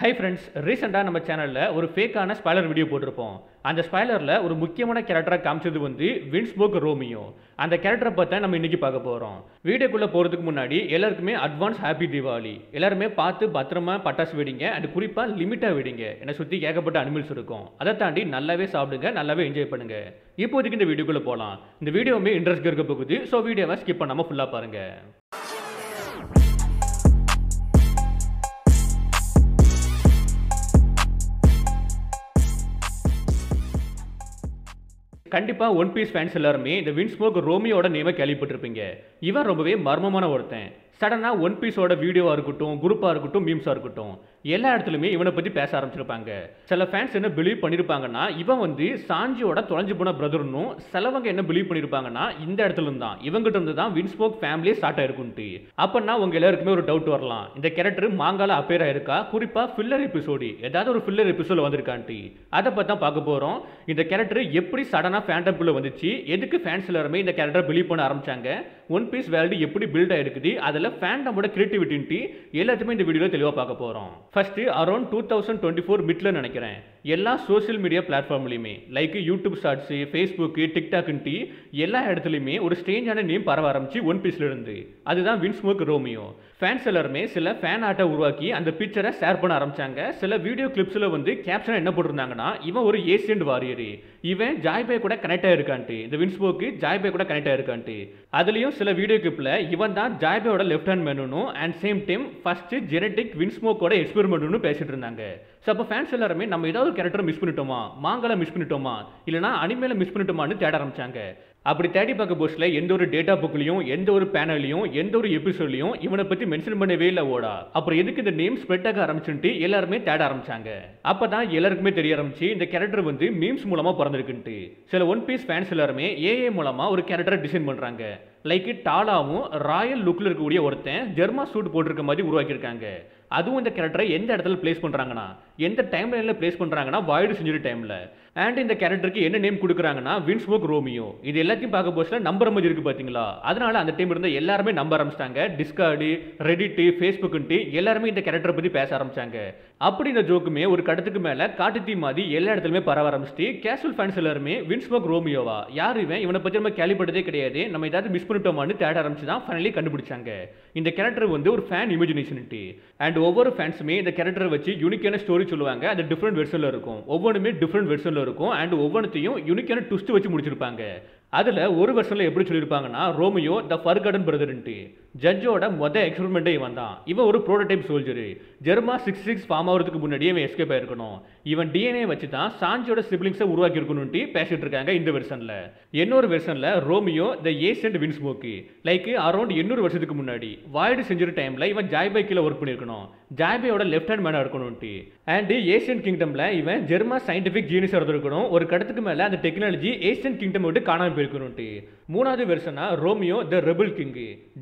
Hi friends, recently நம்ம சேனல்ல ஒரு ஃபேக்கான ஸ்பாய்லர் வீடியோ போட்டிருப்போம். அந்த ஸ்பாய்லர்ல ஒரு முக்கியமான கேரக்டரை காமிச்சது வந்து வின்ஸ்போக் ரோமியோ. அந்த கேரக்டரை பத்தி நம்ம இன்னைக்கு பார்க்க போறோம். வீடியோக்குள்ள போறதுக்கு முன்னாடி எல்லாருக்குமே அட்வான்ஸ் ஹாப்பி தீபாவளி. எல்லாருமே பார்த்து பத்திரமா பட்டாசு வெடிங்க and குறிப்பா லிமிட்டா வெடிங்க. என்ன சுத்தி ஏகப்பட்ட அனிமல்ஸ் இருக்கும். அதை தாண்டி நல்லாவே சாப்பிடுங்க, நல்லாவே என்ஜாய் பண்ணுங்க. இப்போதைக்கு இந்த வீடியோக்குள்ள போலாம். இந்த வீடியோவுமே இன்ட்ரெஸ்ட் இருக்க போகுது. சோ வீடியோவை ஸ்கிப் பண்ணாம ஃபுல்லா பாருங்க. கண்டிப்பா ஒன் பீஸ் ஃபேன்ஸ் எல்லாருமே இந்த வின்ஸ்போக் ரோமியோட நேமை கேள்விப்பட்டிருப்பீங்க. இவன் ரொம்பவே மர்மமான ஒருத்தன். சடனா ஒன் பீஸோட வீடியோவா இருக்கட்டும், குரூப்பா இருக்கட்டும், மீம்ஸா இருக்கட்டும், எல்லா இடத்துலையுமே இவனை பத்தி பேச ஆரம்பிச்சிருப்பாங்க. சில ஃபேன்ஸ் என்ன பிலீவ் பண்ணிருப்பாங்கன்னா இவன் வந்து சாஞ்சியோட தொலைஞ்சு போன பிரதர்னும், சிலவங்க என்ன பிலீவ் பண்ணிருப்பாங்கன்னா இந்த இடத்துல இருந்தான் இவங்கிட்ட இருந்து தான் வின்ஸ்போக் ஃபேமிலியே ஸ்டார்ட் ஆயிருக்குன்ட்டு. அப்பன்னா உங்க எல்லாருக்குமே ஒரு டவுட் வரலாம், இந்த கேரக்டர் மாங்கால அப்பேர் ஆயிருக்கா, குறிப்பா ஃபில்லர் எபிசோடு ஏதாவது ஒரு ஃபில்லர் எபிசோட வந்திருக்கான்ட்டு. அதை பத்தி தான் பார்க்க போறோம். இந்த கேரக்டர் எப்படி சடனா ஃபேண்டம்குள்ள வந்துச்சு, எதுக்கு ஃபேன்ஸ் எல்லாருமே இந்த கேரக்டர் பிலீவ் பண்ண ஆரம்பிச்சாங்க, ஒன் பீஸ் வேர்ல்டு எப்படி பில்ட் ஆயிருக்குது, அதில் ஃபேண்டமோட கிரியேட்டிவிட்டி எல்லாத்தையுமே இந்த வீடியோல தெளிவாக பார்க்க போறோம். ஃபர்ஸ்ட் அரௌண்ட் 2024 மிட்ல நினைக்கிறேன் எல்லா சோஷியல் மீடியா பிளாட்ஃபார்ம்லையுமே லைக் யூடியூப் ஷார்ட்ஸ், ஃபேஸ்புக், டிக்டாக்ன்ட்டு எல்லா இடத்துலையுமே ஒரு ஸ்ட்ரேஞ்சான நேம் பரவ ஆரம்பிச்சு ஒன் பீஸ்ல இருந்து. அதுதான் வின்ஸ்போக் ரோமியோ. ஃபேன்ஸ் எல்லாருமே சில ஃபேன் ஆர்ட்டை உருவாக்கி அந்த பிக்சரை ஷேர் பண்ண ஆரம்பிச்சாங்க. சில வீடியோ கிளிப்ஸ்ல வந்து கேப்ஷன் என்ன போட்டிருந்தாங்கன்னா இவன் ஒரு ஏசியன்ட் வாரியர், இவன் ஜாய்பே கூட கனெக்ட் ஆயிருக்கான்ட்டு, இந்த வின்ஸ்போக்கு ஜாய்பே கூட கனெக்ட் ஆயிருக்கான்ட்டு. அதுலயும் சில வீடியோ கிளிப்ல இவன் தான் ஜாய்பேயோட லெஃப்ட் ஹேண்ட் மேனும் and same time first genetic வின்ஸ்மோக்கோட எக்ஸ்பெரிமெண்ட்னு பேசிட்டு இருந்தாங்க. ஸோ அப்போ ஃபேன்ஸ் எல்லாருமே நம்ம ஏதாவது ஒரு கேரக்டர் மிஸ் பண்ணிட்டோமா, மாங்கால மிஸ் பண்ணிட்டோமா, இல்லைனா அனிமேல மிஸ் பண்ணிட்டோமான்னு தேட ஆரம்பிச்சாங்க. அப்படி தேடி பார்க்க போஸ்ட்ல எந்த ஒரு டேட்டா புக்லையும், எந்த ஒரு பேனல்லையும், எந்த ஒரு எபிசோட்லையும் இவனை பத்தி மென்ஷன் பண்ணவே இல்லை ஓடா. அப்புறம் எதுக்கு இந்த நேம் ஸ்ப்ரெட் ஆக ஆரம்பிச்சுட்டு எல்லாருமே தேட ஆரம்பிச்சாங்க. அப்பதான் எல்லாருக்குமே தெரிய ஆரம்பிச்சு இந்த கேரக்டர் வந்து மீம்ஸ் மூலமா பிறந்திருக்குன்ட்டு. சில ஒன் பீஸ் ஃபேன்ஸ் எல்லாருமே ஏஐ மூலமா ஒரு கேரக்டரை டிசைன் பண்றாங்க. லைக் டாலாவும் ராயல் லுக்ல இருக்கக்கூடிய ஒருத்தன் ஜெர்மா சூட் போட்டிருக்க மாதிரி உருவாக்கியிருக்காங்க. அதுவும் இந்த கேரக்டரை எந்த இடத்துல பிளேஸ் பண்றாங்கன்னா, எந்த டைம் லைன்ல பிளேஸ் பண்றாங்கன்னா வாய்டு செஞ்சுரி டைம்ல. அண்ட் இந்த கேரக்டருக்கு என்ன நேம் கொடுக்குறாங்கன்னா வின்ஸ்போக் ரோமியோ. இது எல்லாத்தையும் பார்க்க போஸ்ட்ல நம்புற மாதிரி இருக்கு பாத்தீங்களா. அதனால அந்த டைம் இருந்த எல்லாருமே நம்ப ஆரம்பிச்சிட்டாங்க. டிஸ்கார்டு, ரெடிட், ஃபேஸ்புக்ன்ட்டு எல்லாருமே இந்த கேரக்டரை பத்தி பேச ஆரம்பிச்சாங்க. அப்படி இந்த ஜோக்குமே ஒரு கடத்துக்கு மேல காட்டுத்தீ மாதிரி எல்லா இடத்துலயுமே பரவ ஆரம்பிச்சுட்டு கேஷுவல் ஃபேன்ஸ் எல்லாருமே வின்ஸ்போக் ரோமியோவா, யார் இவன், இவனை பத்தி நம்ம கேள்விப்பட்டதே கிடையாது, நம்ம ஏதாவது மிஸ் பண்ணிட்டோமான்னு தேட ஆரம்பிச்சு தான் ஃபைனலி கண்டுபிடிச்சாங்க. இந்த கேரக்டர் வந்து ஒரு ஃபேன் இமேஜினேஷன்ட்டு. அண்ட் ஒவ்வொரு ஃபேன்ஸுமே இந்த கேரக்டரை வச்சு யூனிக்கான ஸ்டோரி சொல்லுவாங்க. அது டிஃப்ரெண்ட் வெர்ஷன்ல இருக்கும், ஒவ்வொன்றுமே டிஃப்ரெண்ட் வெர்ஷன்ல இருக்கும். அண்ட் ஒவ்வொன்றையும் யூனிக்கான ட்விஸ்ட் வச்சு முடிச்சிருப்பாங்க. அதுல ஒரு வெர்ஷன்ல எப்படி சொல்லியிருப்பாங்கன்னா ரோமியோ த ஃபர்காடன் பிரதர்ன்ட்டு. ஜட்ஜோட மொதல் எக்ஸ்பெரிமெண்ட்டே இவன் தான். இவன் ஒரு ப்ரோட்டோடைப் சோல்ஜர். ஜெர்மா 66 ஃபார்ம் ஆகிறதுக்கு முன்னாடியே இவன் எஸ்கேப் ஆயிருக்கணும். இவன் டிஎன்ஏ வச்சு தான் சாஞ்சியோட சிப்ளிங்ஸை உருவாக்கி இருக்கணும்ட்டு பேசிட்டு இருக்காங்க இந்த வெர்ஷன்ல. இன்னொரு வெர்ஷன்ல ரோமியோ த ஏசியன்ட் வின்ஸ்மோக்கு. லைக் அரௌண்ட் 800 வருஷத்துக்கு முன்னாடி வாய்டு செஞ்சுரி டைம்ல இவன் ஜாய்பே கீழே ஒர்க் பண்ணியிருக்கணும், ஜாய்பேயோட left hand Mena இருக்கணும்ட்டு. And Asian கிங்டம்ல இவன் ஜெர்மா சயின்டிபிக் ஜீனியஸா இருந்திருக்கணும். ஒரு கடத்துக்கு மேல அந்த டெக்னாலஜி ஏசியன் கிங்டம் விட்டு காணாம போயிருக்கணும்ட்டு. மூணாவது வெர்ஷனா ரோமியோ த ரெபல் கிங்.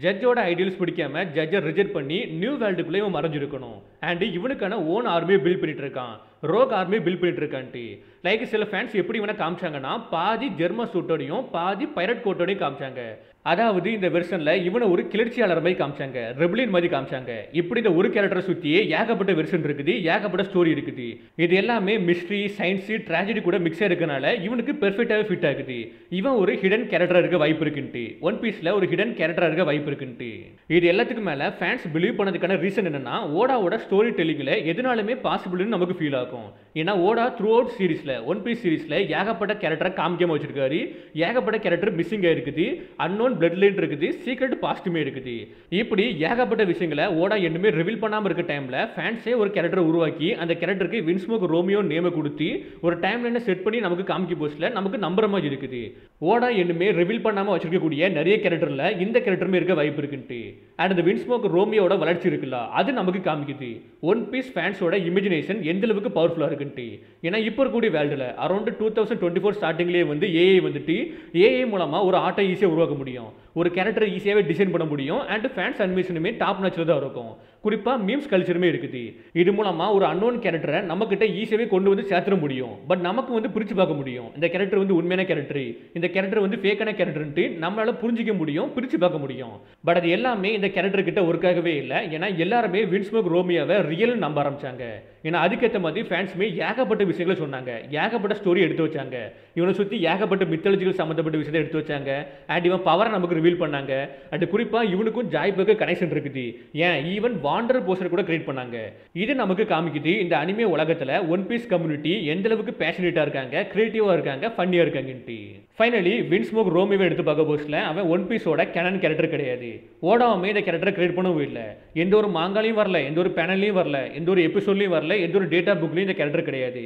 ஜட்ஜோட ஐடியல்ஸ் பிடிக்காம ஜட்ஜை ரிஜெக்ட் பண்ணி நியூ வேர்ல்டுக்குள்ளே இவன் மறைஞ்சிருக்கணும். அண்ட் இவனுக்கான ஓன் ஆர்மியை பில்ட் பண்ணிட்டு இருக்கான், ரோக் ஆர்மி பில்ட் பண்ணிட்டு இருக்கான்ட்டு. லைக் சில ஃபேன்ஸ் எப்படி இவனை காமிச்சாங்கன்னா பாதி ஜெர்மா சூட்டோடையும் பாதி பைரட் கோட்டோடையும் காமிச்சாங்க. அதாவது இந்த வெர்ஷன்ல இவனை ஒரு கிளர்ச்சியாளர் மாதிரி காமிச்சாங்க, ரெபலியன் மாதிரி காமிச்சாங்க. இப்படி இந்த ஒரு கேரக்டரை சுத்தியே ஏகப்பட்ட வெர்ஷன் இருக்குது, ஏகப்பட்ட ஸ்டோரி இருக்குது. இது எல்லாமே மிஸ்ட்ரி, சயின்ஸ், ட்ராஜடி கூட மிக்ஸ் இருக்கனால இவனுக்கு பெர்ஃபெக்டாவே ஃபிட் ஆகுது. இவன் ஒரு ஹிடன் கேரக்டரா இருக்க வாய்ப்பு இருக்குன்ட்டு, ஒன் பீஸ்ல ஒரு ஹிடன் கேரக்டரா இருக்க வாய்ப்பு இருக்குன்ட்டு. இது எல்லாத்துக்கும் மேல ஃபேன்ஸ் பிலீவ் பண்ணதுக்கான ரீசன் என்னன்னா ஓடாவோட ஸ்டோரி டெல்லிங்ல எதனாலுமே பாசிபிள்னு நமக்கு ஃபீல் ஆகும். ஏன்னா ஓடா த்ரூ அவுட் சீரீஸ்ல, ஒன் பீஸ் சீரீஸ்ல ஏகப்பட்ட கேரக்டரை காமிக்காம வச்சிருக்காரு, ஏகப்பட்ட கேரக்டர் மிஸ்ஸிங் ஆயிருக்குது, அன்னோன் பிளட் லைன் இருக்குது, சீக்ரெட் பாஸ்ட்டுமே இருக்குது. இப்படி ஏகப்பட்ட விஷயங்களை ஓடா என்னமே ரிவீல் பண்ணாம இருக்க டைம்ல ஃபேன்ஸே ஒரு கேரக்டர் உருவாக்கி அந்த கேரக்டருக்கு வின்ஸ்மோக் ரோமியோ நேமை கொடுத்து ஒரு டைம் லைனை செட் பண்ணி நமக்கு காமிக்க போஸ்ட்ல நமக்கு நம்புற மாதிரி இருக்குது. ஓடா என்னமே ரிவீல் பண்ணாம வச்சிருக்கக்கூடிய நிறைய கேரக்டர்ல இந்த கேரக்டருமே இருக்க வாய்ப்பு இருக்குன்ட்டு. அண்ட் இந்த வின்ஸ்மோக் ரோமியோட வளர்ச்சி இருக்குல்ல அது நமக்கு காமிக்குது ஒன் பீஸ் ஃபேன்ஸோட இமேஜினேஷன் எந்த அளவுக்கு பவர்ஃபுல்லா இருக்குன்ட்டு. ஏன்னா இப்போ இருக்கக்கூடிய வேர்ல்டுல அரௌண்ட் 2024 ஸ்டார்டிங்லேயே வந்து ஏஐ வந்துட்டு ஏஐ மூலமா ஒரு ஆட்டை ஈஸியாக உருவாக்க முடியும். ஒரு கேரக்டர் ஈஸியாகவே டிசைன் பண்ண முடியும் அண்ட் ஃபேன்ஸ் அனிமேஷனுமே டாப் நாச்சில் தான் இருக்கும். குறிப்பாக மீம்ஸ் கல்ச்சருமே இருக்குது. இது மூலமாக ஒரு அன்னோன் கேரக்டரை நம்மக்கிட்ட ஈஸியாகவே கொண்டு வந்து சேர்த்துட முடியும். பட் நமக்கு வந்து பிரித்து பார்க்க முடியும். இந்த கேரக்டர் வந்து உண்மையான கேரக்டர், இந்த கேரக்டர் வந்து ஃபேக்கான கேரக்டர்ன்ட்டு நம்மளால் புரிஞ்சிக்க முடியும், பிரித்து பார்க்க முடியும். பட் அது எல்லாமே இந்த கேரக்டர் கிட்ட ஒர்க் ஆகவே இல்லை. ஏன்னா எல்லாருமே வின்ஸ்மோக் ரோமியோவை ரியல் நம்ப ஆரம்பிச்சாங்க. ஏன்னா அதுக்கேற்ற மாதிரி ஃபேன்ஸுமே ஏகப்பட்ட விஷயங்களை சொன்னாங்க, ஏகப்பட்ட ஸ்டோரி எடுத்து வச்சாங்க. இவனை சுற்றி ஏகப்பட்ட மித்தாலஜிக்கல் சம்மந்தப்பட்ட விஷயத்தை எடுத்து வச்சாங்க. அண்ட் இவன் பவரை நமக்கு ரிவீல் பண்ணாங்க. அண்ட் குறிப்பாக இவனுக்கும் ஜாய்புக்கு கனெக்ஷன் இருக்குது. ஏன் ஈவன் வாண்டர் போஸ்டர் கூட கிரியேட் பண்ணாங்க. இது நமக்கு காமிக்குது இந்த அனிமே உலகத்தில் ஒன் பீஸ் கம்யூனிட்டி எந்த அளவுக்கு பேஷனேட்டாக இருக்காங்க, கிரியேட்டிவாக இருக்காங்க, ஃபன்னியாக இருக்காங்கன்ட்டு. ஃபைனலி வின்ஸ்மோக் ரோமியோவை எடுத்து பார்க்க போஸ்டில் அவன் ஒன் பீஸோட கேனன் கேரக்டர் கிடையாது. ஓடாமே இந்த கேரக்டரை கிரியேட் பண்ணவும் இல்லை. எந்த ஒரு மாங்காலையும் வரல, எந்த ஒரு பேனல்லையும் வரல, எந்த ஒரு எபிசோட்லையும் வரல, எந்த ஒரு டேட்டா புக்லையும் இந்த கேரக்டர் கிடையாது.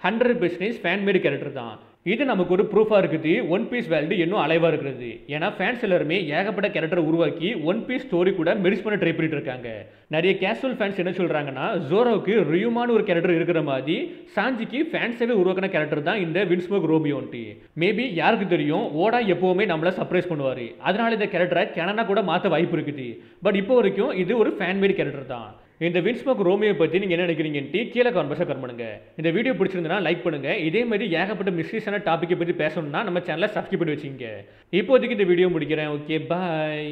100% ஃபேன் மேட் கேரக்டர் தான். இது நமக்கு ஒரு ப்ரூஃபாக இருக்குது ஒன் பீஸ் வேல்டு இன்னும் அலைவாக இருக்கிறது. ஏன்னா ஃபேன்ஸ் எல்லாருமே ஏகப்பட்ட கேரக்டர் உருவாக்கி ஒன் பீஸ் ஸ்டோரி கூட மெரிஸ் பண்ண ட்ரை பண்ணிட்டு இருக்காங்க. நிறைய கேஷுவல் ஃபேன்ஸ் என்ன சொல்கிறாங்கன்னா, ஜோரோவுக்கு ரியூமான ஒரு கேரக்டர் இருக்கிற மாதிரி சாஞ்சிக்கு ஃபேன்ஸாகவே உருவாக்கின கேரக்டர் தான் இந்த வின்ஸ்மோக் ரோமியோன்ட்டு. மேபி யாருக்கு தெரியும், ஓடா எப்போவுமே நம்மளை சர்ப்ரைஸ் பண்ணுவார். அதனால இந்த கேரக்டரை கேனனா கூட மாற்ற வாய்ப்பு இருக்குது. பட் இப்போ வரைக்கும் இது ஒரு ஃபேன் மேட் கேரக்டர் தான். இந்த வின்ஸ்மோக் ரோமியோ பற்றி நீங்கள் என்ன நினைக்கிறீங்கன்ட்டு கீழே கான்வர்ஸாக கமெண்ட் பண்ணுங்க. இந்த வீடியோ பிடிச்சிருந்தனா லைக் பண்ணுங்க. இதே மாதிரி ஏகப்பட்ட மிஸ்டீஸான டாப்பிக்கை பற்றி பேசணும்னா நம்ம சேனலை சப்ஸ்கிரைப் பண்ணி வச்சுங்க. இப்போதைக்கு இந்த வீடியோ முடிக்கிறேன். ஓகே, பாய்.